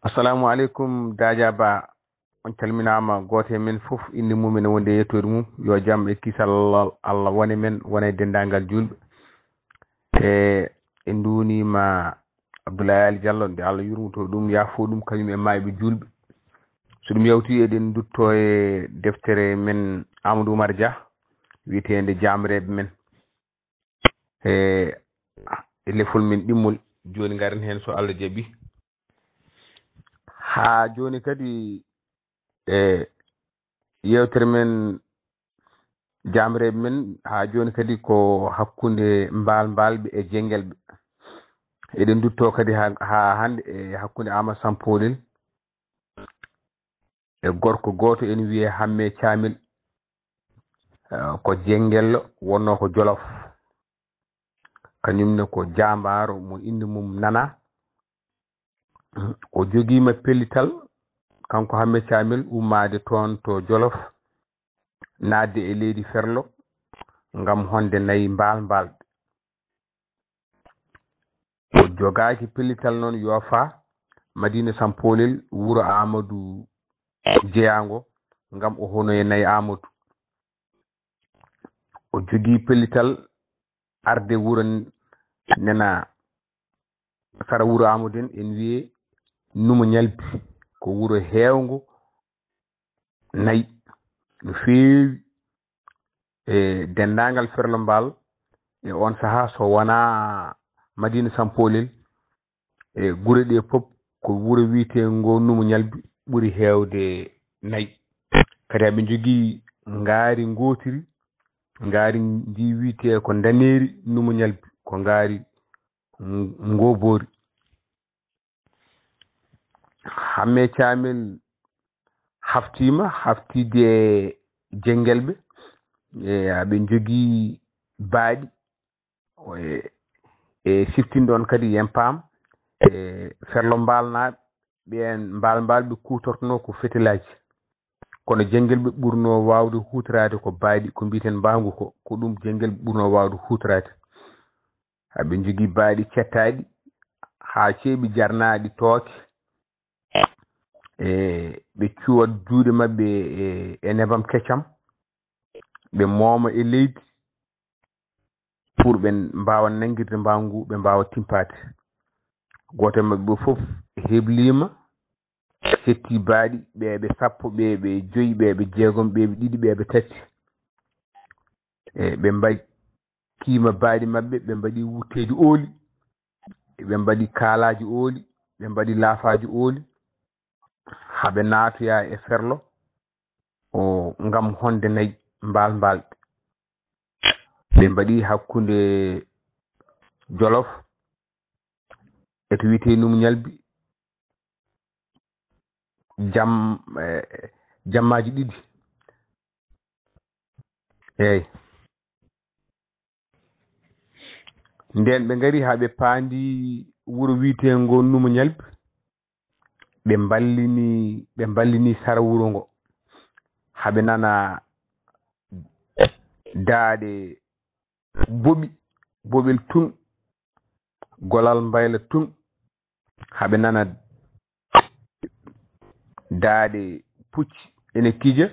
assalamu alaikum daja ba on calminama gote men fof indi mumen wonde yettori mum yo jam e kisal Allah wone men wone dendagal julɓe en dunima Abdoulaye Ali Diallo nde Allah yurmuto ɗum yafo ɗum kañum e mayɓe julɓe so ɗum yawti eɗen dutto e deftere men Amadou Oumar Dia witende jamreɓe men e lefol men ɗimmol joni garen hen so Allah jaaɓi ha joni kadi yewtere men jamreɓe men ha joni kadi ko hakkunde mbalɓe e jengelɓe eɗen dutto kadi ha hande e hakkunde Amadou Sampolel e gorko goto en wiye Hamme Thiamel ko jengello wonno ko Jolof kañumne ko jambaro mo inde mum Nana o joguima pellital kanko Hamme Thiamel ummade toon to Jolof nadde e leydi Ferlo ngam honde nayi mbalɓe o jogaki pellital noon yofa Madina Sampolel wuro Amadou jeyango ngam o honoye nayi Amadou o jogui pellital arde wuro nena sara wuro Amadou en wiye Numo Ñalbi ko wuro hewngo nayi no feewi e dendagal Ferlo mbal e on saha so wona Madina Sampolel e gure ɗe fof ko wuro wiitengo Numo Ñalbi ɓuuri hewde nayi kadi aɓe jogui ngaari gotiri ngaari ndi wiite ko Daneri Numo Ñalbi ko ngaari ngobori Hamme Thiamel haftide jengelɓe e aɓe jogui baaɗi e siftinde on kadi yen paam e Ferlo mbalnaɓe ɓen mbalɓe kutortono ko fetilaji kono jengelɓe ɓurno wawde hutorade ko baaɗi ko mbiten mbangu ko ɗum jengelɓe ɓurno wawde hutorade aɓe jogui baaɗi cettaɗi ha ceeɓi jarnaɗi tooke ɓe cuwat juuɗe mabɓe e nebam keccam ɓe mooma e leydi pour ɓe mbawa nanguirde mbangu ɓe mbawa timpade goto mabɓe fof heblima setti baaɗi ɓeɓe sappo ɓeɓe joyyi ɓeɓe jeegom ɓeɓe ɗiɗi ɓeɓe tati ɓe mbaɗi kiima baaɗi mabɓe ɓe mbaɗi wutteji ooli ɓe mbaɗi kaalaji ooli ɓe mbaɗi laafaji ooli haɓe natoya e Ferlo o ngam honde nayi mbalɓe ɓe mbaɗi hakkunde Jolof e to wiite Numo Ñalbi jammaji ɗiɗi eyyi nden ɓe ngari ha ɓe paandi wuro wiitengo Numo Ñalbi ɓe ballini sara wuro ngo haɓe nana daade boɓel tun golal mbayla tun haɓe nana daade pucci ene kija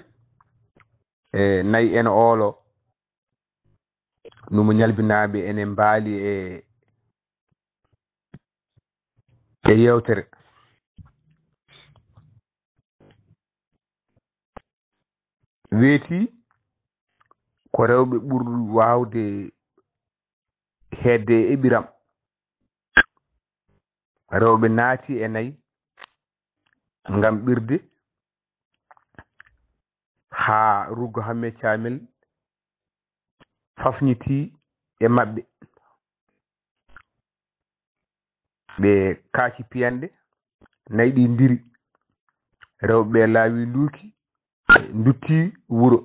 e nayi ene oolo Numo Ñalbi naaɓe ene mbaali e yewtere weeti ko rewɓe ɓuri wawde hedde e ɓiram rewɓe naati e nayi ngam ɓirde ha ruggo Hamme Thiamel fafniti e mabɓe ɓe kaaci piyanɗe nayi ɗi ndiri rewɓe laawi luuki dutti wuro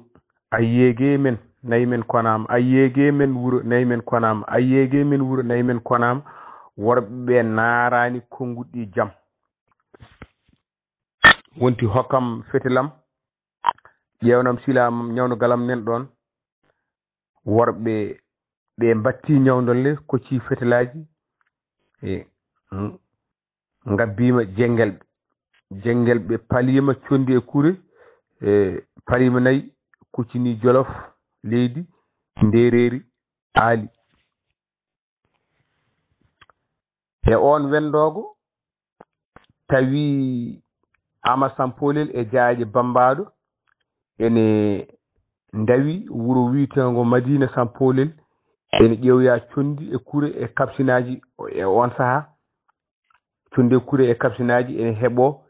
ayyege men nayi men konama ayyege men wuro nayi men konama ayyege men wuro nayi men konama worɓe naarani konguɗi jaam wonti hokkam fetilam ƴewnam silamam ñawnogalam nen ɗon worɓe ɓe batti ñawdolle kocci fetilaji e ngabbima jengelɓe jengel ɓe palima condi e kure palima nayi kuccini Jolof leydi ndereeri aali e on wendogo tawi Ama Sampolel e jaaje Bambaɗo ene ndawi wuro wiitengo Madina Sampolel ene ƴewya condi e kure e kapsinaji e on saha condi e kure e kapsinaji ene heɓo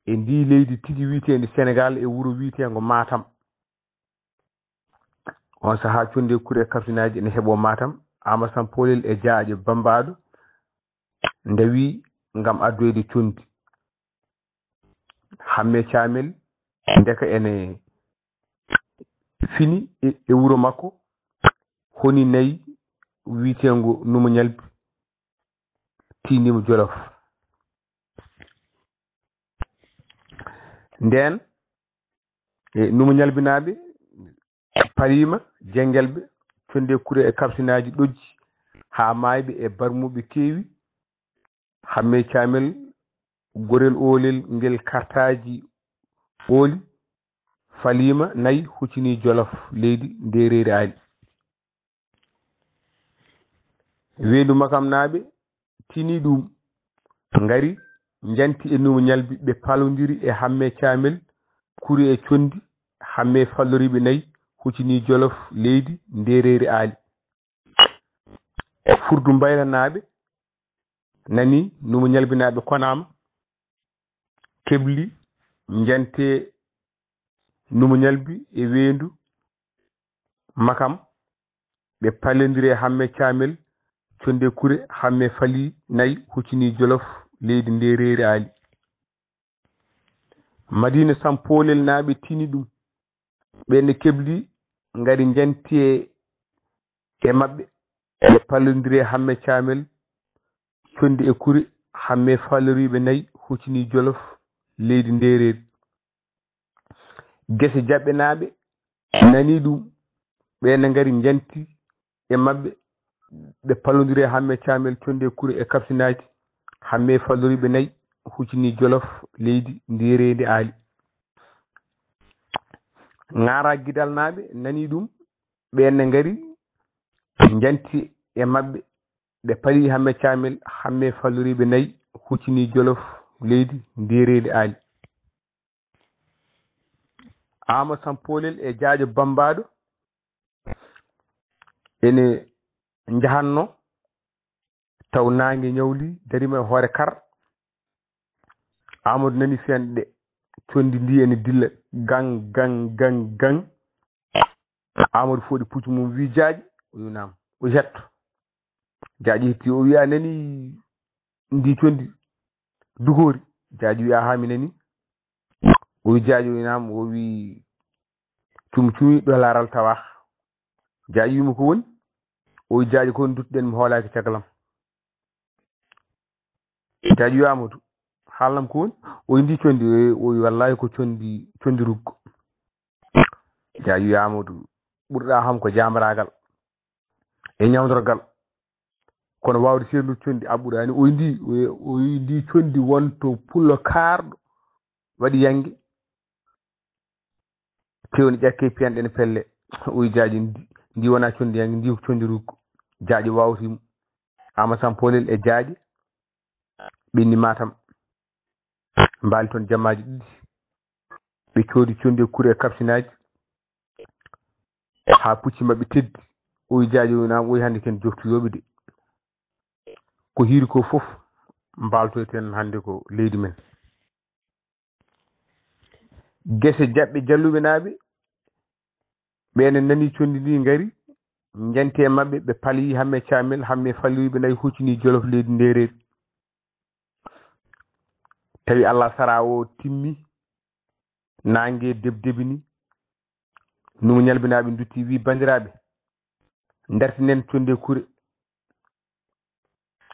e ndi leydi tigi wiitende Sénégal e wuro wiitengo Matam on saha condi e kure e kapsinaji ene heɓo Matam Ama Sampolel e jaaje Bambaɗo ndawi ngam addoyde condi hamme camel ndeka ene fini e wuro makko honi nayi wiitengo Numu Ñalbi tinimo Jolof nden Numu Ñalbinaɓe palima jengelɓe conde kure e kapsinaji ɗojji ha mayɓe e barmuɓe kewi hamme camel gorel olel ngel kartaji oli falima nayi huccini Jolof leydi ndereeri aali wendu makam naɓe tini ɗum ngari janti e Numu Ñalbi ɓe palodiri e hamme camel kuri e condi hamme falloriɓe nayi huccini Jolof leydi ndereeri aali furdu mbaylanaɓe nani Numu Ñalbinaɓe konama kebli jante Numu Ñalbi e wendu makam ɓe palodiri e hamme camel conde kure hamme fali nayi huccini Jolof leydi ndereeri aali Madina Sampolel naɓe tini ɗum ɓenne kebli ngari janti e maɓɓe ɓe palodiri e hamme camel condi e kure hamme faloriɓe nayi huccini Jolof leydi ndereeri gese jaɓɓe naɓe nani ɗum ɓenne ngari janti e maɓɓe ɓe palodiri e hamme camel condi e kure e kapsinaji hamme falloriɓe nayi huccini Jolof leydi ndereedi aali Ngara Gidal naɓe nani ɗum ɓenne ngari janti e maɓɓe ɓe pali hamme camel hamme falloriɓe nayi huccini Jolof leydi ndereedi aali Ama Sampolel e jaaje Bambaɗo ene jahanno taw nangue ñawli darima e hoore kar Amadou nani fenɗe condi ndi ene dilla gang Amadou foɗi puccu mum wi jaaƴi o yunama o hetto jaaƴi hetti o wi a nani ndi condi dugori jaaƴi wi a ha mi nani o wi jaaƴi o yunama o wi cumi ɗo laral tawa jaaƴi wimo ko woni o wi jaaƴi ko duttoɗen mi hoolaki caggalam jaaƴi wi Amadou haalnam ko woni o wi ndi condi o wi wallahi ko condi ruggo jaaƴi wi Amadou ɓurɗa ham ko jamragal e ñawdorgal kono wawde serlude condi abɓuɗani o wi ndi condi wonto pullo karɗo waɗi yangue kewni ƴakke piyanɗe ne pelle o wi jaaƴi ndi wona condi yangue ndi ko condi ruggo jaaƴi wawtimo Ama Sampolel e jaaƴe ɓenni Matam mbaali toon jammaji ɗiɗi ɓe coodi condi e kure e kapsinaji ha pucci mabɓe teddi o wi jaaƴi o yunama o wi hande ken joftoyoɓe de ko hiiri ko foof mbaltoyten hande ko leydi men gese jaɓɓe jalluɓe naɓe ɓene nani condi ndi ngari janti e maɓɓe ɓe pali hamme camel hamme falliriɓe nayi huccini Jolof leydi ndereeri tawi Allah sara o timmi nangue debdebini Numu Ñalbinaɓe dutti wi bandiraɓe dartinen condi e kure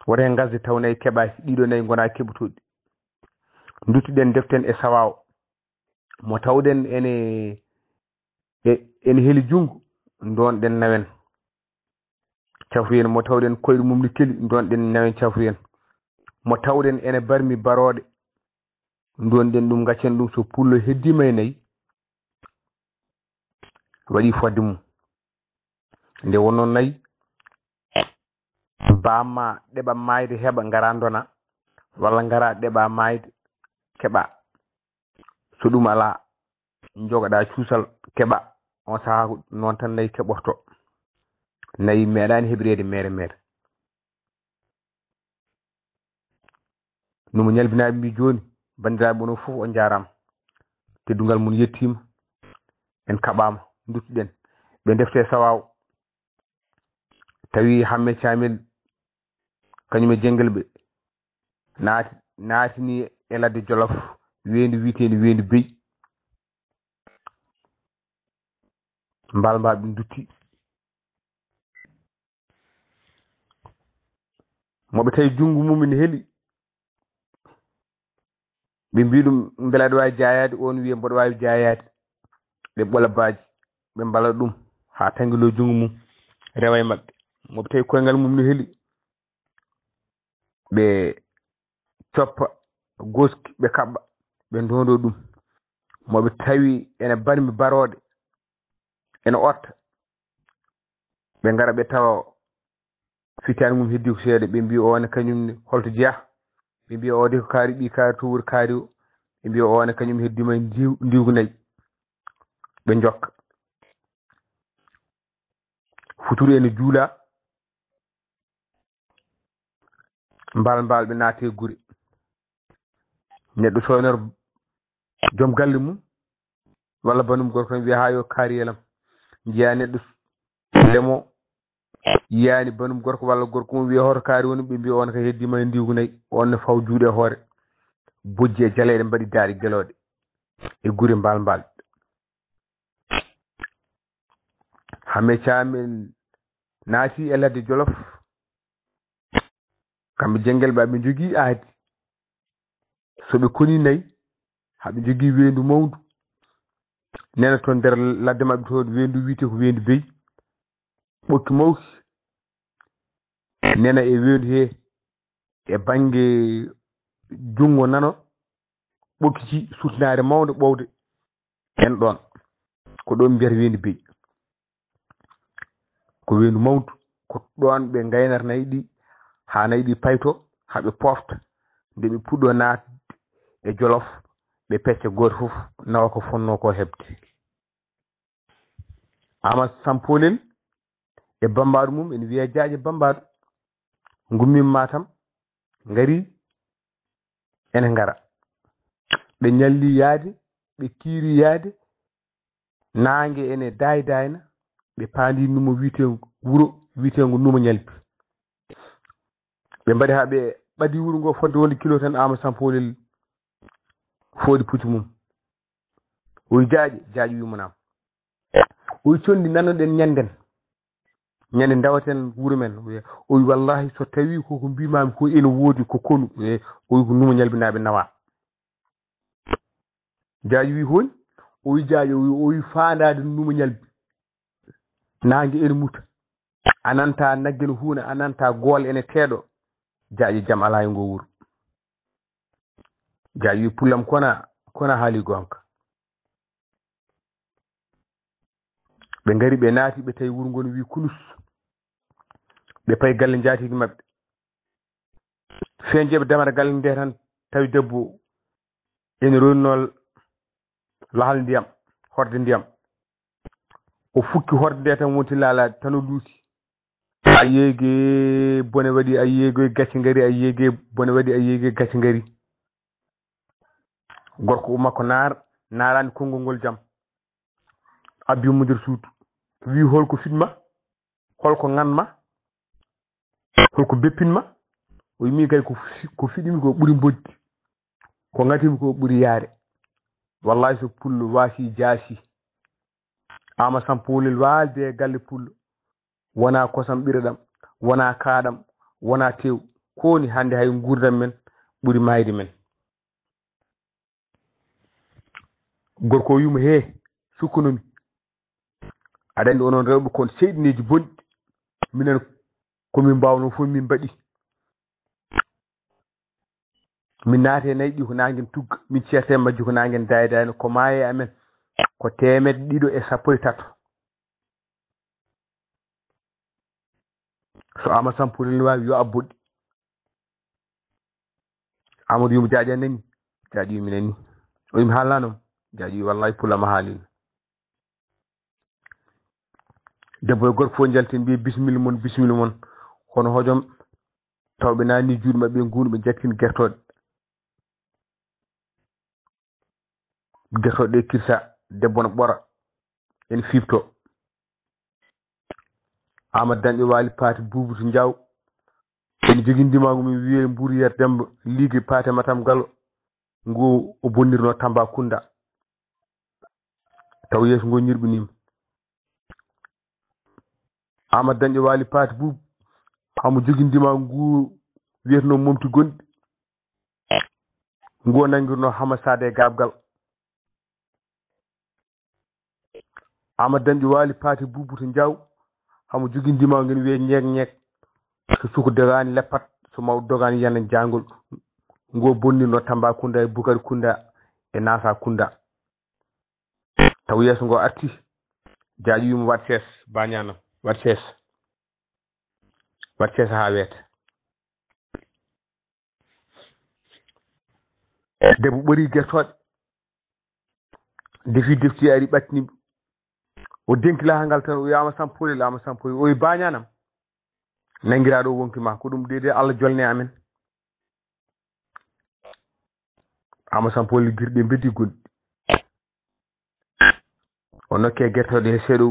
woto hen gasde taw nayi keeɓaki ɗiɗo nayi gona keɓotoɗi duttuɗen deften e sawaw mo tawɗen ene heeli junggo donɗen nawen cafroyen mo tawɗen koyɗe mum ne keli donɗen nawen cafroyen mo tawɗen ene barmi baroɗe ndonɗen ɗum gaccen ɗum so pullo heddima e nayi waɗi fodde mum nde wonno nayi bamma ɗeɓa mayde heɓa ngara dona walla ngara ɗeɓa mayde keɓa so ɗum ala jogoɗa cuusal keɓa on saaha noon tan nayi keɓorto nayi meeɗani heɓirede mere mere numo ñalbinaɓe mbi joni bandiraɓe onon fof on jarama teddugal mum yettima en kaɓama duttoɗen ɓe defte sawaw tawi Hamme Thiamel kañum e Jenguel ɓe naatini e ladde Jolof weedu wiitedu weedu Bey mbal ɓe dutti moɓe tawi jungngo mum ne heeli ɓe mbi ɗum beele aɗa wawi jayade on wiya mboɗo wawi jayade ɓe ɓola baaji ɓe mbala ɗum ha tangguelo jungngo mum rewa e mabɓe moɓe tawi koyngal mum ne heeli ɓe coppa goski ɓe kaɓɓa ɓe ndondo ɗum moɓe tawi ene barmi barode ene otta ɓe ngara ɓe tawa fitani mum heddi ko seeɗa ɓe mbi one kañumne holto jeeya ɓe mbi o de ko kaari ɓi kaari to wuuri kaari o ɓe mbi one kañum heddima ndiwgu nayyi ɓe jokka futuro ene juula mbal ɓe naate gure neɗɗo soynor joom galle mum walla banum gorko tan wiya ha yo kaariyelam jiiya neɗɗo lemo yiyani banum gorko walla gorko mum wiya hoto kaari woni ɓe mbi on ka heddima e ndiwgu nayyi on ne faw juuɗe hoore bojji e jaleɗe mbaɗi daari gueloɗe e gure mbal Hamme Thiamel naati e ladde Jolof kamɓe Jenguel ɓe jogui aadi soɓe koni nayyi haɓe jogui weendu mawndu nena toon nder ladde mabɓe to weendu wiite ko weendu Bey ɓokki mawki nena e weendu he e banggue jungo nano ɓokki sutinare mawde ɓowde en ɗon ko ɗon mbiyata weendu Bey ko weendu mawndu ko ɗon ɓe gaynata nayyi ɗi ha nayyi ɗi payto haɓe pofta nde ɓe puɗɗo naatde e Jolof ɓe pecca goto foof nawa ko fonno ko hebde Amadou Sampolel e bambaɗo mum ene wiiya Diadji bambaɗo gummima Matam ngari ene ngara ɓe ñalli yaade ɓe kiiri yaade nangue ene dayna ɓe paandi numo wiitego wuuro wiitego Numo Ñalbi ɓe mbaɗi ha ɓe ɓadi wuuro ngo fodde wonde kilo tan Amadou Sampolel foodi pucci mum o wi Diadji wimo nam o wi condi nanoɗen ñande dawaten wuuro men o wi wallahi so tawi koko mbimami ko ene woodi ko konu o wi ko Numo Ñalbinaɓe nawa Diadji wi honi o wi Diadji o wi fandade Numo Ñalbi nangue ene muta ananta naggue ne huuna ananta gool ene teeɗo Diadji jaam ala e ngo wuuro Diadji wi pullam kona haali gonka ɓe ngari ɓe naati ɓe tawi wuuro ngo ne wi kulus ɓe payi galle jaatigi mabɓe feñjeɓe damata galle nde tan tawi debbo ene ronnol lahal ndiyam horde ndiyam o fukki horde nde tan wonti laalade tan o luuti a yeege bone waɗi a yeegoye gacce ngari a yeege bone waɗi a yeege gacce ngari gorko makko naarani konngol ngol jaam abbimo nder suudu wi holko fitma holko ganma holko beppinma o wi min kadi ko fiɗimi ko ɓuuri boddi ko gatimi ko ɓuuri yaare wallahi so pullo waasi jaasi Amadou Sampolel waalde e galle pullo wona kosam ɓiraɗam wona kaaɗam wona tew koni hande hay gurdam men ɓuuri mayde men gorko o wimo he sukkunomi aɗa andi onon rewɓe kon seyɗineji bonɗi minen komin mbawno fof min mbaɗi min naate nayi ɗi ko nangen tugga min certe majji ko nangen daydani ko maaye amen ko 213 so ama sampuli ne wawi yo abboɗi Amadou yimo jaaƴa nani jaaƴi yimi nani o yimi haalnanom jaaƴi wallahi pulama haalino debbo e gorko fof jaltin mbiye bisimilla mon hono hojom tawɓe naani juuɗe maɓɓe nguunu ɓe jattin gertoɗe ɗe kirsa debbo no ɓora en fifto Amadou Dañƴo waali paati buubu to Diaw ene jogii ndimagu min wiye Mbouriyat Demba ligue paate Matam Gallo ngu o bonnirno Tambacounda taw yeeso ngo ñirɓinima Amadou Dañƴo waali paati buubu hamo jogii ndimagu ngu wiyeteno Momti Gonɗi ngu o nangirno Hamad Sade e Gabgal Amadou Dañƴo waali paati buubu to Diaw hamo jogii ndimagu ngene wiye ñeek so suko dogani leppat so mawɗo dogani yana jangol ngo bonnirno Tambacounda e Boubacar Kounda e Nasa Kounda taw yeeso ngo arti jaaƴi wimo wat sees bañanam wat sees ha weeta debbo ɓori gertoɗe defi defti ari ɓattini o denki lahal ngal tan o wiyama sampoli o wi bañanam nangiraɗo wonkima ko ɗum de Allah jolne amen ama sampoli girɗi beddi gonɗi o nokke gertoɗe he seeɗo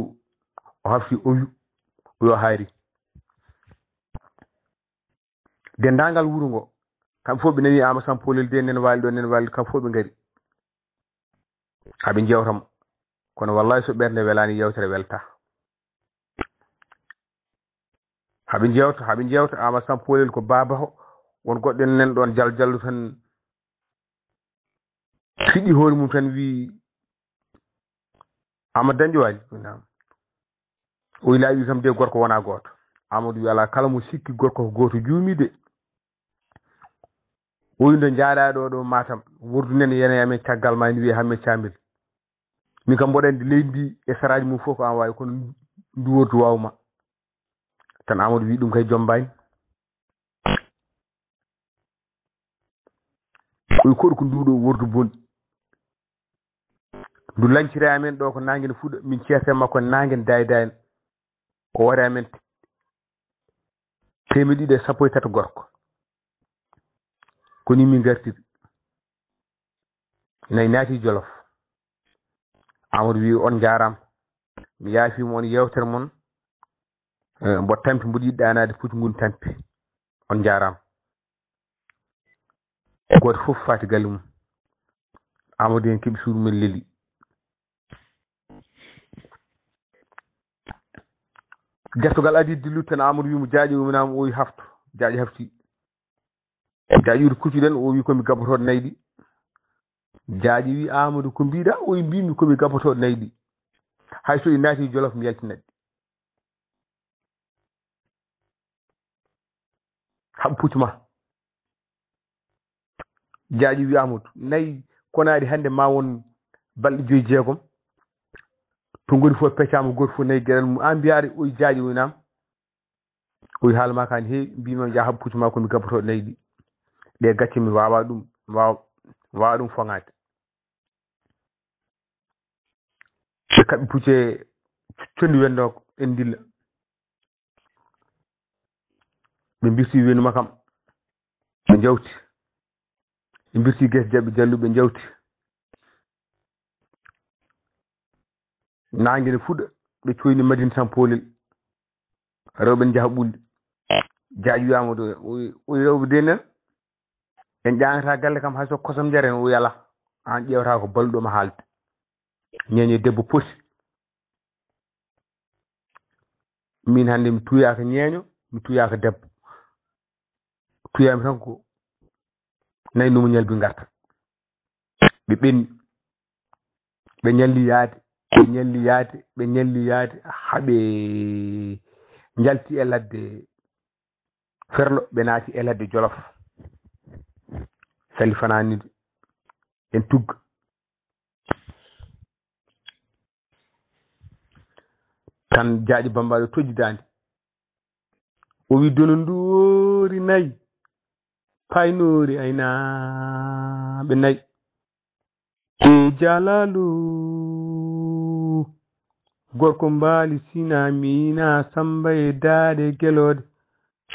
o hafti o yo haari dendagal wuro ngo kamɓe fof ɓe nani ama sampolel de nen waali ɗo kamɓe fof ɓe ngari haɓe jewtamo kono wallahi so ɓernde welani yewtere welta haɓe jewta ama sampolel ko babaho won goɗɗo nen ɗon jaljallu tan fiɗɗi hoore mum tan wi Amadou Dañƴo waali o wi laaɓi kam de gorko wona goto Amadou wi ala kala mo sikki gorko ko goto juumi de o wi nde jaaɗa ɗo Matam wurdu nen yene amen caggal ma ni wiye Hammet Cambil min kam mboɗa andi leydi ndi e saraji mum fof ko an wawi kono ndu wordu wawma tan Amadou wi ɗum kay jombani o wi koɗo ko nduɗo wordu bonɗi ndu lancire amen ɗo ko nangue ne fuɗa min certe makko nangue dayda o wari amen 213 gorko koni min gartiri nayi naati Jolof Amadou wi on jaram mi yaafima on yewtere mon mbo tampi mboɗo yiɗɗa anade foti ngun tampi on jaram goto fof fati galle mum Amadou en keeɓi suudu men leeli gertogal adi dillu tan Amadou wimo jaaƴi uminama o wi haftu jaaƴi hafti jaaƴi wi kuccuɗen o wi komi gabotoɗo nayi ɗi jaaƴi wi Amadou ko mbiɗa o wi mbimi komi gabotoɗo nayi ɗi hay so i naati Jolof mi yaltinaɗi haɓe puccuma jaaƴi wi Amadou nayi konaɗi hande ma won balɗe 5-6 to ngoni fof peccama goto fof nayi gueɗal mum an mbiyaɗe o jaaƴi winam o wi haala ma kani heewi mbima ja haɓe puccuma komi gabotoɗo nayi ɗi ɗe gacce mi wawa ɗum foŋade ɓe kaɓi pucce condi wendoko en dilla ɓe birti wenu makam ɓe jawti ɓe birti guese jaɓɓe jallu ɓe jawti nangue ne fuɗa ɓe coyni Madina Sampolel rewɓe ne jaaha ɓulde jaaƴi wiyama o rewɓe de nen en ƴangata galle kam hayso kosam jaren o yala an ƴewata ko balluɗoma haalde ñeñe debbo poti min hande mi tuyaka ñeeño mi tuyaka debbo tuyami tan ko nayi numu ñalbi garta ɓe ɓenni ɓe ñalli yaade haɓe jalti e ladde Ferlo ɓe naati e ladde Jolof sali fananide en tugga tan jaaji bambaɗo tojjidande o wi dono ndoori nayi paynoori aynaaɓe nayi e jalalu gorko mbaali sina mina samba e daade gelode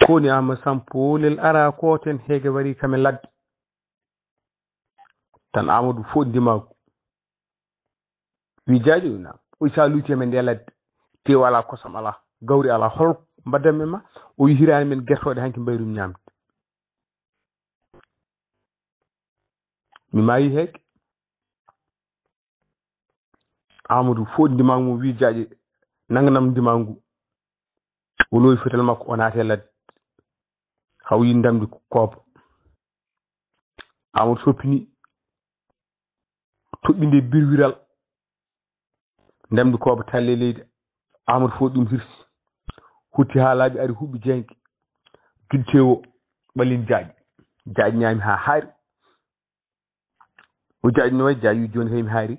koni ama sampolel ara koten hege wari kame ladde tan Amadou fo ndimago wi jaaji na o sa luti men de ladde te wala kosam ala gawri ala hol mbaddamme ma o wi hirani men gertode hanki mbayrum ñamde mi mayi hek Amadou fo ndimago mo wi jaaji nanganam ndimago o loyi fetal makko o naate ladde haw yi ndamdi kooba Amadou soppini toɓɓinde birwiral ndamdi kooba talle leydi Amadou fo ɗum hirsi hutti ha laaɓi ari huɓɓi jengue giltewo ɓalin jaaji ñaami ha haari o jaaji no wayi jaaji wi joni kay mi haari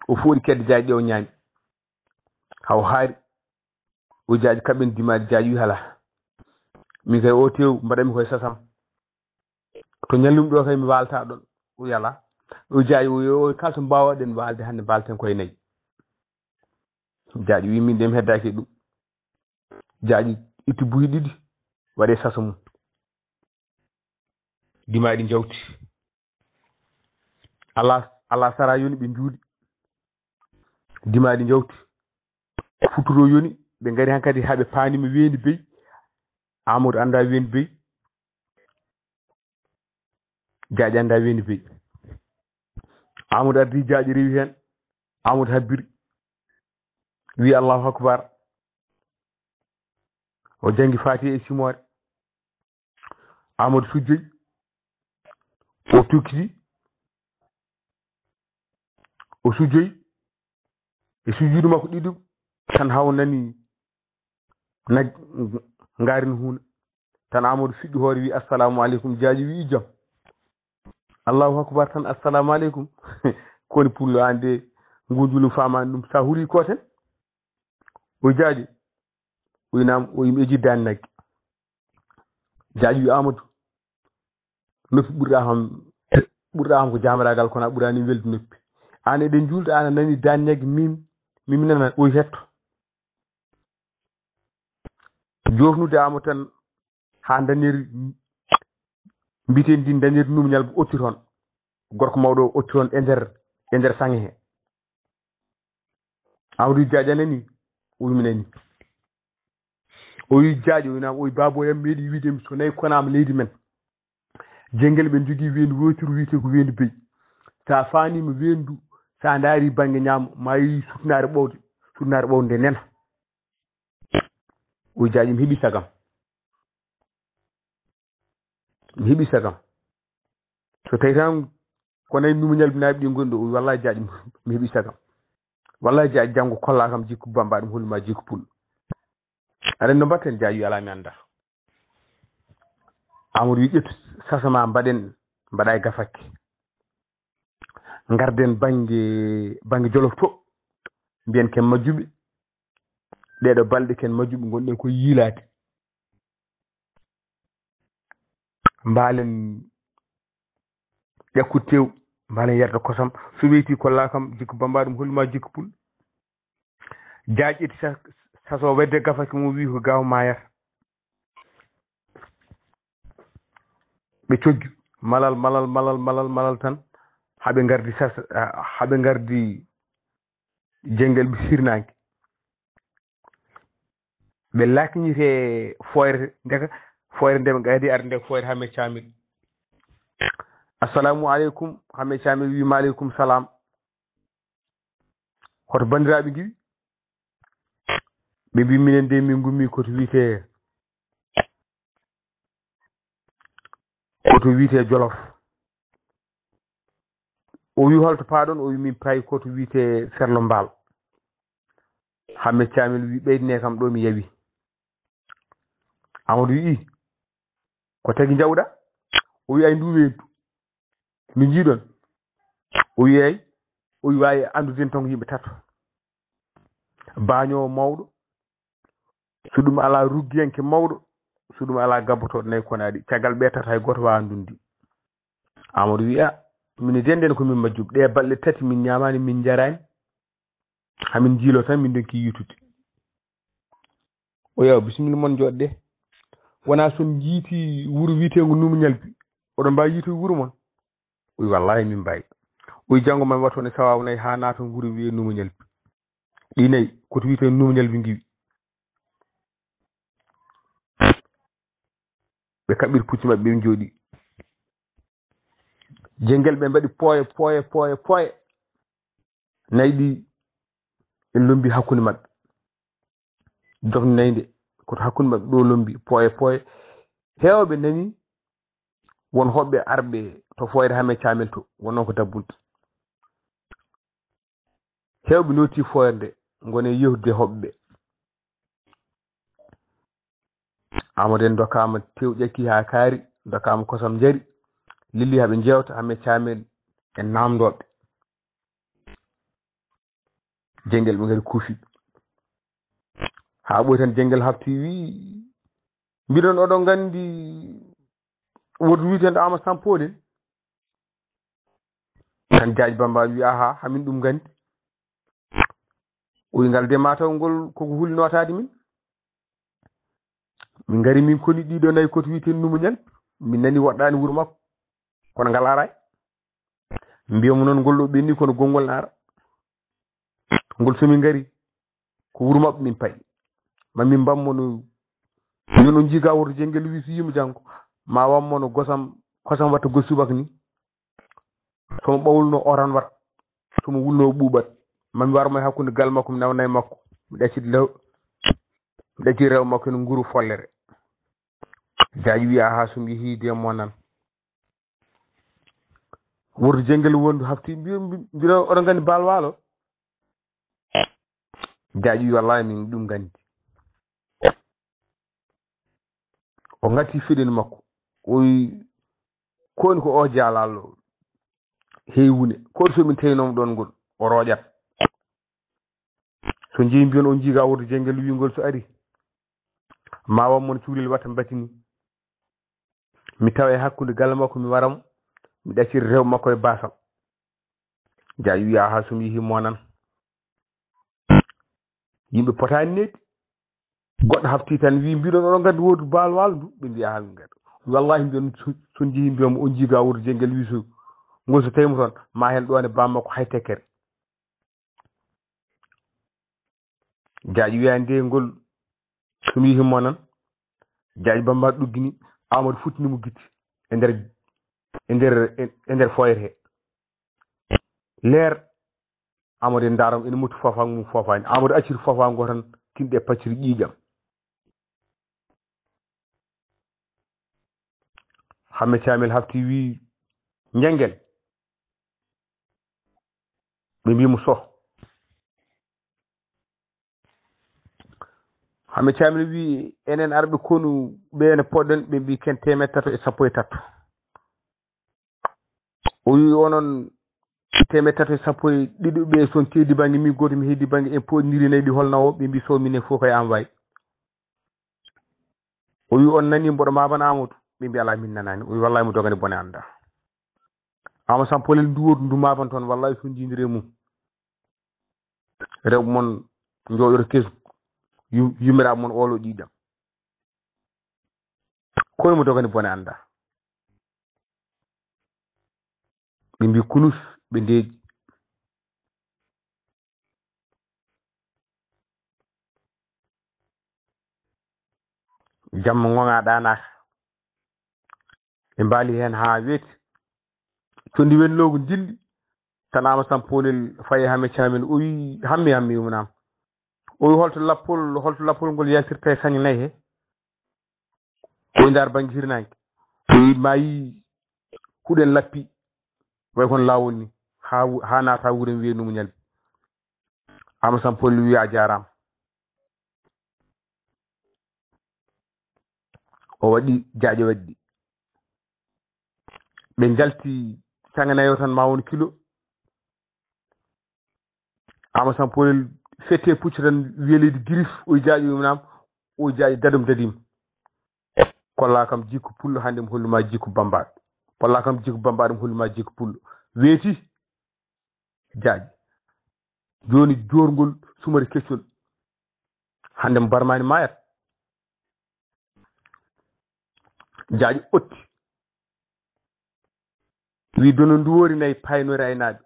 o fooɗi kedde jaaji ɗe o ñaami haw haari o jaaji kaɓen dimade jaaji wi hala min kay o tew mbaɗami koye sasam to ñallumi ɗo kay mi walta ɗon o yala o jaaji o kala to mbawɗen walde hande balten koye nayyi jaaji wi min de mi heddaki e ɗum jaaji itti buhi ɗiɗi waɗe sasa mum dimaɗi jawti ala sara yoni ɓe juuɗi dimaɗi jawti futuro yoni ɓe ngari hankadi haɓe paanima weeni beyi Amadou anda weeni beyi jaaji anda weeni beyi Amadou ardi jaaji rewi hen Amadou habbiri wi Allahu akbar o jangi Fatiha e simore Amadou sujjoyi o tukkiti o sujjoyi e sujjudu makko ɗiɗum tan haw nani ngarin huuna tan Amadou fiɗɗi hoore wi assalamu aleykum jaaji wi jam Allahu akbar tan assalamu aleykum koni pullo ande ngujulu famani ɗum sa huri koten o jaaji oynam o yimɓe jiddani nagge jaaji wi Amadou noppi ɓurɗa ham ko jamiragal kono a ɓurani welde noppi an eɗen julde an a nani dan nagge mimi nana o hetto jofnude Amadou tan ha dañeri mbiten din dañeri numuñal otti toon gorko mawɗo o otti toon e nder sange he Amadou jaaji anani o wi mi nani o wi jaaji o winama o wi baboyam meeɗi wiidemi so nayi konama leydi men jengel ɓe jogui wendu wotiru wiyete ko wendu beyi sa fanima wendu sa daari banggue ñaamo ma yi sutnare ɓowde nde nena o jaaji mi heeɓi sagam so tawi tan ko nayi numuñal binaɓe ɗi gonɗo o wi wallahi jaaji mi heeɓi sagam wallahi jaaji janggo kolla kam jikku bamba ɗum holluma jikku pullo aɗa no mbatten jaaji wi ala mi anda Amadou wi ƴettu sasama mbaɗa e gafakke garden banggue Jolof to mbiyen ken majjuɓe ɗeɗo balɗe ken majjuɓe gonɗen koye yiilade mbalen ƴakkude tew mbalen yerda kosam so weyti kolla kam jikku bamba ɗum holluma jikku pullo jaaji ƴetti saso wedde gafake mum wi ko gaw mayata ɓe coggi malal tan haɓe gardi jengel ɓe sirnaki ɓe lakñite foyre nde ɓe gadi arde nde foyre Hammet Camil assalamu aleykum Hammet Camil wi maaleykum salam hoto bandiraɓe giwi ɓe mbi minen de min gummi koto wiite Jolof o wi holto paaɗon o wi min payi koto wiite Ferlo Mbal Hammet Camil wi ɓeydine kam ɗo mi yawi Amadou wi ko tagi jawɗa o wi ay ndu wendu no jiiɗon o yeey o wawi andude ton yimɓe tato bañowo mawɗo so ɗum ala ruggiyanke mawɗo so ɗum ala gabbotoɗo nayi konaɗi caggal ɓe tata hay goto wawa andundi Amadou wi a min denden ko min majjuɓe ɗe balɗe tati min ñamani min jarani hamin jiilo tan min donki yitude o yaw bisimilla moon joɗɗe wona son jiiti wuuro witego Numu Ñalbi oɗon mbawi yiitude wuuro moon o wi wallahi min mbawi o wi janggo mami wattu ne sawabu nayyi ha naton wuuro wiye Numu Ñalbi ɗi nayyi koto wiyete Numu Ñalbi giwi ɓe kaɓɓiri pucci mabɓe ɓe jooɗi jenguel ɓe mbaɗi pooye nayyi ɗi en lombi hakkude mabɓe dofni nayyi nde koto hakkude mabɓe ɗo lombi pooye hewɓe nani won hoɓɓe arɓe to foyre Hame Thiamel to wonno ko dabbunde hewɓe noti foyre nde gone yehdude hoɓɓe ɓe Amadou en dokkama tew ƴakki ha kaari dokkama kosam jari lilli haɓe jewta Hame Thiamel en namdoɓe jenguel ɓe gari kuufi ha ɓoy tan jenguel hafti wi mbiɗon oɗon gandi woto witende Amadou Sampoli tan Diadji Bamba wi aha hamin ɗum gandi o wi ngal de mataw ngol koko huuli notade min gari min koni ɗiɗo nayyi koto wiyete Numu Ñalbi min nani woɗɗani wuuro makko kono ngal ara mbiyamo noon ngol ɗo ɓenni kono gongol ne ara ngol somin gari ko wuuro mabɓe min paayi mamin bammono min on jii gawor jenguel wi so yima janggo ma wammono kosam watta gosi subaka ni somo ɓawluno oran wat somo wulno ɓuuɓat mami warmo e hakkude gal makko mi nawna e makko mi ɗacciti rew makko ene guuro follere Diadji wi aha somi yeehi de mo nan wurto jenguel wondu hafti mbiɗo oɗon gandi Baal Waalo Diadji wi wallahi min ɗum gandi o ngati feɗen makko o wi koni ko o jaalallo heywune koto somin tawinomo ɗon ngol o roƴat so jeeyi mbiyon on jiiga wurto jenguel wingol so ari ma wammon cuulel watta batini mi tawa e hakkude galle makko mi waramo mi ɗacciri rew makko e basal Diadji wi aha somi yeehi monan yimɓe potani neddi goɗɗo hafti tan wi mbiɗon oɗon gandi wodu Baal Waalo ndu ɓe mbi aha min gandi wallahi mbiyon son jeeyi mbiyamo on jiiga wurto jenguel wi so ngol so tawimo toon ma hen ɗon e bammakko hay tekkere Diadji wiyani de ngol somi yeehi monan Diadji Bamba ɗuggini Amadou futtinimo guitti e nder foyre he leer Amadou en daramo ene mutti fofago mum fofani Amadou acciri fofago tan tinɗe pacciri ƴiƴam Hame Thiamel hafti wi jenguel ɓe mbimo so Hame Thiamel wi enen arɓe konu ɓe ne poɗɗen ɓe mbi ken 313 o wi onon 313 ɓe son teddi banggue min goto mi heddi banggue en poɗidiri nayyi ɗi holno ɓe mbi so minen fof koye am wayi o wi on nani mboɗo mabana Amadou ɓe mbi ala min nanani o wi wallahi mo dogani bone anda Amadou Sampolel nduwoto ndu maban toon wallahi so jidiri e mum rewɓe moon jooɗoto kesu yummiraɓe moon olo ɗiɗam koye mo dogani bone anda ɓe mbi kunus ɓe ndeeƴi jamma gonga ɗanaka ɓe mbaali hen ha weeti so ndi wennogo dilli tan Amadou Sampolel fayi Hame Thiamel o wi hammi yummnama o wi holto lappol ngol yaltirta e sañe nayyi he o wi ndar banggue hirnangue o wi ma yi huuɗen lappi way kono lawol ni ha naata wuuren wiye Numu Ñalbi Amadou Sampolel wi a jarama o waɗi jaaƴe waddi ɓe jalti sanganayo tan ma won kilo ama sampolel fete puccu tan weledi girif o jaaji nam o jaaji dadum dadim kolla kam jikku pullo hande mo holluma jikku bambaɗo kolla kam jikku bambaɗo mo holluma jikku pullo weeti jaaji joni jorgol sumari keccol hande mo barmani mayat jaaji otti wi dono nduwori nayi paynori aynaɓe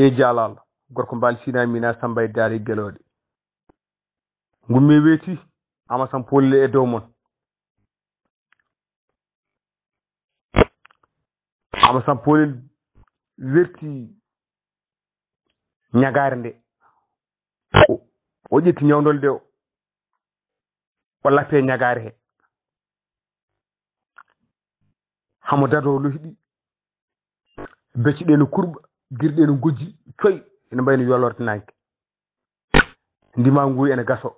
e jalal gorko mbal sina mina samba e daari gelode gummi weeti ama sam polle e dow mon ama sam polle werti ñagare nde o ƴetti ñawdol de o lappe ñagare he hamo dado lohiɗi becci ɗe no kurɓa girɗe no gojji coy ene mbayno yolorde nanke ndima nguy ene gaso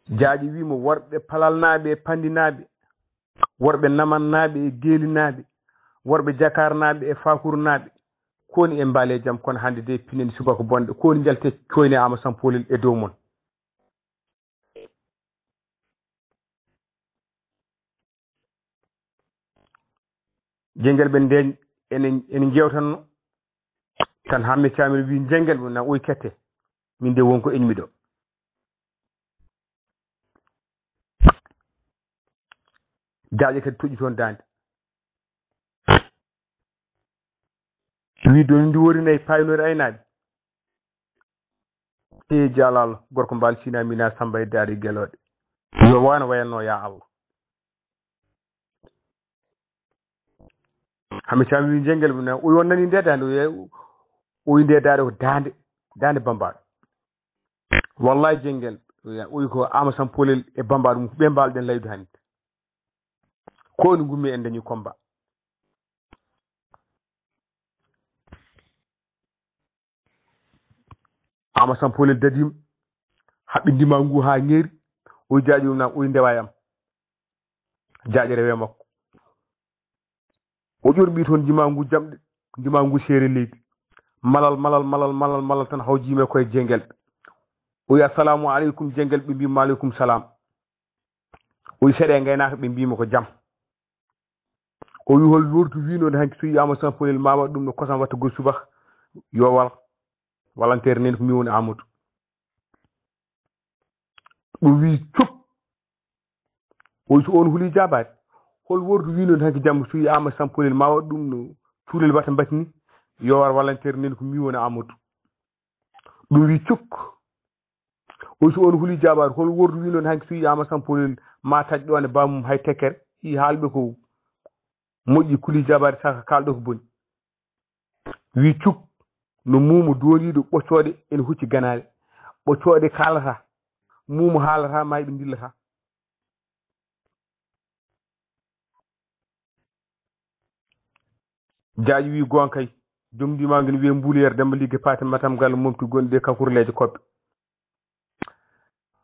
jaaƴi wimo worɓe palalnaɓe e pandinaɓe worɓe namannaɓe e geelinaɓe worɓe jakarnaɓe e fakurnaɓe koni e mbaale jaam kono hande de pineni subaka bonɗe koni jalte coyne ama sampolil e dow mon jengel ɓe ndeñ ene jewtanno tan hamme camin wi jengel na oy kette min de wonko ennemi ɗo jaaƴe kadi toƴi toon dande wi do ndi wori nayi paynori aynaɓe e jalal gorko mbal sina mina samba e daari gelode yo wana wayanno ya Allah hamme camin wi jengel na oy won nani nde dande oy nde daade ko dande bambaɗo wallahi jengel oy ko ama sam polel e bambaɗo mum ɓe mbalɗen laydu hande ko ni gummi en dañi combat ama sam polel dadim haɓɓi ndima ngu ha ñeeri oy jaaƴi na oy ndewayam jaaƴe rewe makko o ƴorɓi toon ndima ngu jamɗe ndima ngu seere leydi malal tan hawjime koye jengel oyi assalamu aleykum jengel ɓe mbima aleykum salam oyi seeɗe gaynaka ɓe mbima ko jaam o wi hol wortu wino nde hanki so yi ama samponel ma waɗ ɗum no kosam watta gol subaka yo wal walantere neni ko mi woni Amadou ɗum wi cop oyi so on huuli jabade hol wortu wino nde hanki jamma so yi ama samponel ma waɗ ɗum no cuulel watta batini yo war walantere neni ko mi woni Amadou ɗum wi cuk oyi so on huuli jabade hol wortu wino nde hanki so yi ama samponel ma taƴ ɗo ne bamum hay tekkere i haalɓe ko moƴƴi kuli jabade saka kalɗo ko boni wi cuk no mumu doniɗo ɓoccode ene hucci ganale ɓoccode kalata mumu haalata mayɓe dillata jaaƴi wi gonkay joom ndima ngel wiye mbuliyere Demba Ligge Paté Matam Gallo momti gonɗi e kakurleje koɓɓe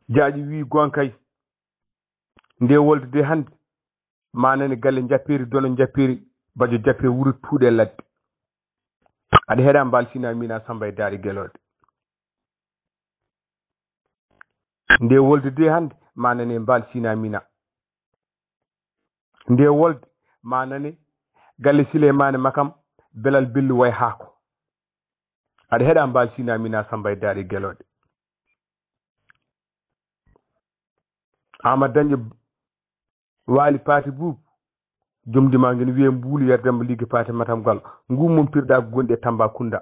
jaaƴi wi gonkay nde wolde de hande manane galle jappiri dono jappiri bajo jappiri wuro tuuɗe ladde aɗa heeɗa mbal sina mina samba e daari gelode nde wolde de hande manane mbal sina mina nde wolde manane galle Sileymane Makam belal bellu way haako aɗa heeɗa mbal sina mina samba e daari gelode Amadou Dañƴo waali Paté Boubou joom ndima ngel wiye mbuluyere Demba Ligge Paté Matam Gallo ngu momtirɗa ko gonɗi e Tambacounda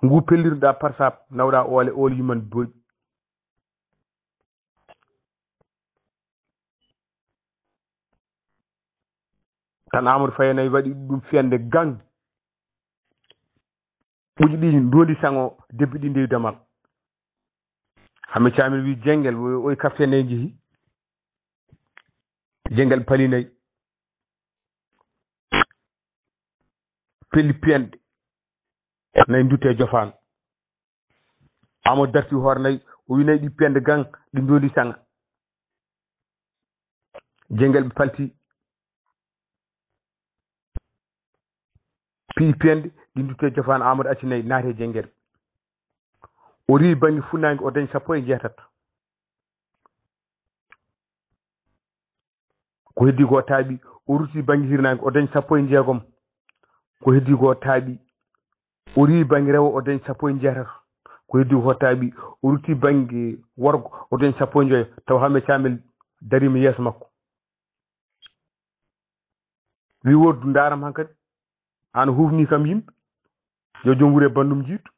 ngu pellirɗa par sap nawɗa ole yuman boyi tan Amadou Faye nayi waɗi ɗum fiyande gang ɓuuƴi ɗi ndondi sango debbi ɗi ndewi damal hamme camin wi jengel oy kaftene jeehi jengel palinayi pelli piyanɗe nayi dutte jofaan Amadou darti hoore nayi o wi nayi ɗi piyande gang ɗi ndondi sanga jengel ɓe palti pende ɗi dutte jofaan Amadou Acinayi naate Jenguel o ri bangi funnaange o dañ 16 ko heddi ko taaɓi o rutti bangi hirnaange o dañ 16 ko heddi ko taaɓi o ri bangi rewo o dañ 16 ko heddi ko taaɓi o rutti bangi worgo o dañ 15 taw Hammet Thiamel darima yeeso makko wi woddu ndaram hankadi an hufni kam yimɓe yo joom wure bandum jiitu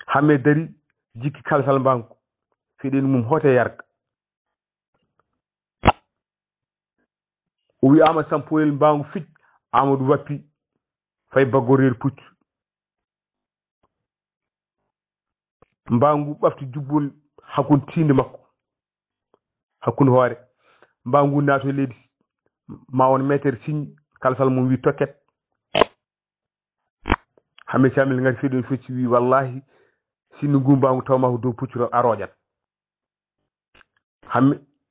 Hammet dari jikki kalsal mbangu fiɗen mum hote yarga o wi Amadou Sampoyel mbangu fic Amadou wappi fay baggorel puccu mbangu ɓafti jubbol hakkunde tinde makko hakkunde hoore mbangu naato leydi ma on métere signe kalsal mum wi tokket Hammet Thiamel ngari fiɗen fecci wi wallahi sinno ngu mbangu tawma ko dow puccu a roƴat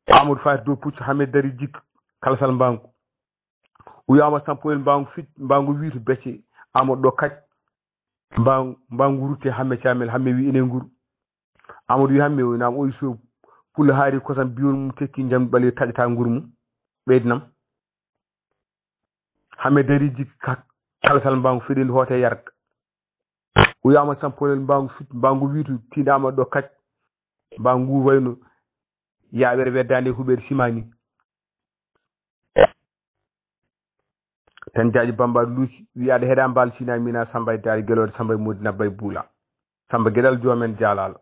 Amadou faati dow puccu Hammet dari jikka kalsal mbangu o wi Amadou Sampoyel mbangu fic mbangu wi to becce Amadou ɗo kac mbangu rutte Hammet Thiamel Hammet wi enen nguru Amadou wi Hammet o nam o so pulla haari kosam biyon mum tekki jamdi ɓaleeri taƴata nguru mum ɓeydinam Hammet dari jikki kalsal mbangu fiɗen hote yarga o wi Amadou Sampoyel mbangu fic mbangu wi to tiinde Amadou ɗo kac mbangu wayno yaɓere weddande huɓere simani tan jaaji Bamba luusi wi aɗa heeɗa mbal sina mina Samba e daari guelode Samba e Modi Nabba e Buula Samba gueɗal joomen jaalalo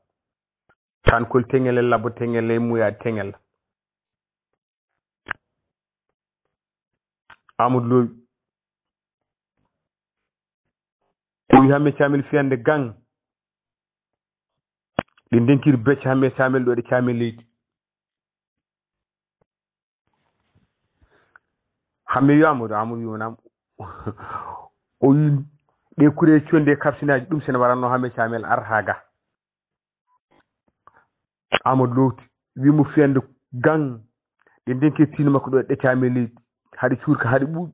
tan kol teŋel e labbo teŋel e muyade teŋel Amadou Lo o wi Hammet Thiamel fiyande gang ɗe ndenkiri becce Hammet Thiamel ɗo ɗe Thiamel leydi Hammet wi Amadou wi wonam o wi ɗe kure conde e kapsinaji ɗum sene waranno Hammet Thiamel arata ga Amadou Lo wimo fiyande gang ɗe ndenkiri tinde makko ɗo ɗe Thiamel leydi haɗe cuurka haɗe ɓuuɓi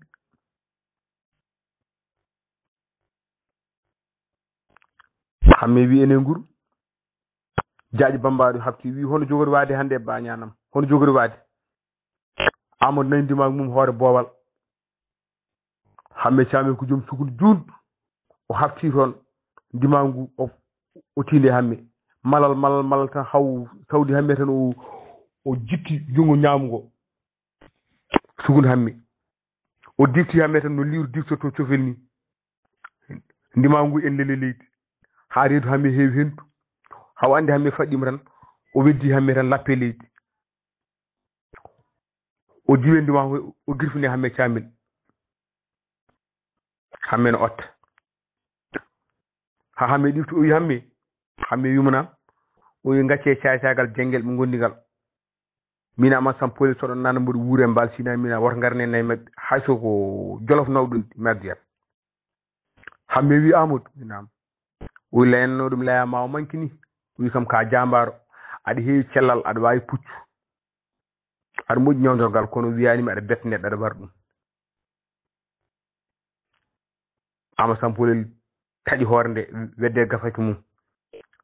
Hammet wi enen nguru jaaji Bamba ɗo habti wi hono jogori wade hande e bañanam hono jogori wade Amadou nani ndimagu mum hoore boowal Hammet Thiamel ko joom sukul junɗo o habti toon ndimagu o tiinde Hammet malal tan haw tawdi Hammet tan o jitti jungo ñamugo sukul Hammet o difti Hammet tan no liiru diftorto cofel ni ndimagu ellele leydi ha reedu Hammet heewi hentu haw andi Hammet faɗɗima tan o weddi Hammet tan lappe leydi o diwe ndimagu o girfini Hammet Thiamel Hammet no otta ha Hammet ɗifti o wi Hammet wimona o wi gacce cacagal Jenguel ɓe gondigal min Amadou Sampoyel soɗon nana mboɗo wuure mbal sina mina woto garne nayi mabɓe hay soko Jolof nawɗum merdiyat Hammet wi Amadou nam o wi layanno ɗum layama o manki ni o wi kam ka jambaro aɗa heewi cellal aɗa wawi puccu aɗa moƴƴi ñawdorgal kono wiyanima aɗa betta neɗɗo aɗa wara ɗum Amadou Sampoyel taƴi hoore nde wedde gafaki mum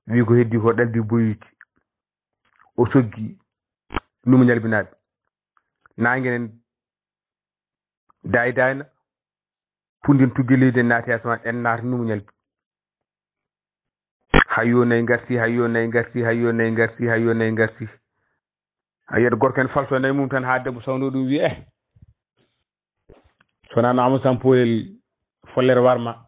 wi ko heddi ko ɗaldi boyiti o soggi lumo ñalbinaɓe nanguenen dayna pundin tugge leydi en naati asman en naata lumo ñalbi hayyo nayi garti ayyede gorko en falto nayi mum tan ha debbo sawno ɗum wi sonano Amadou Sampoyel follere warma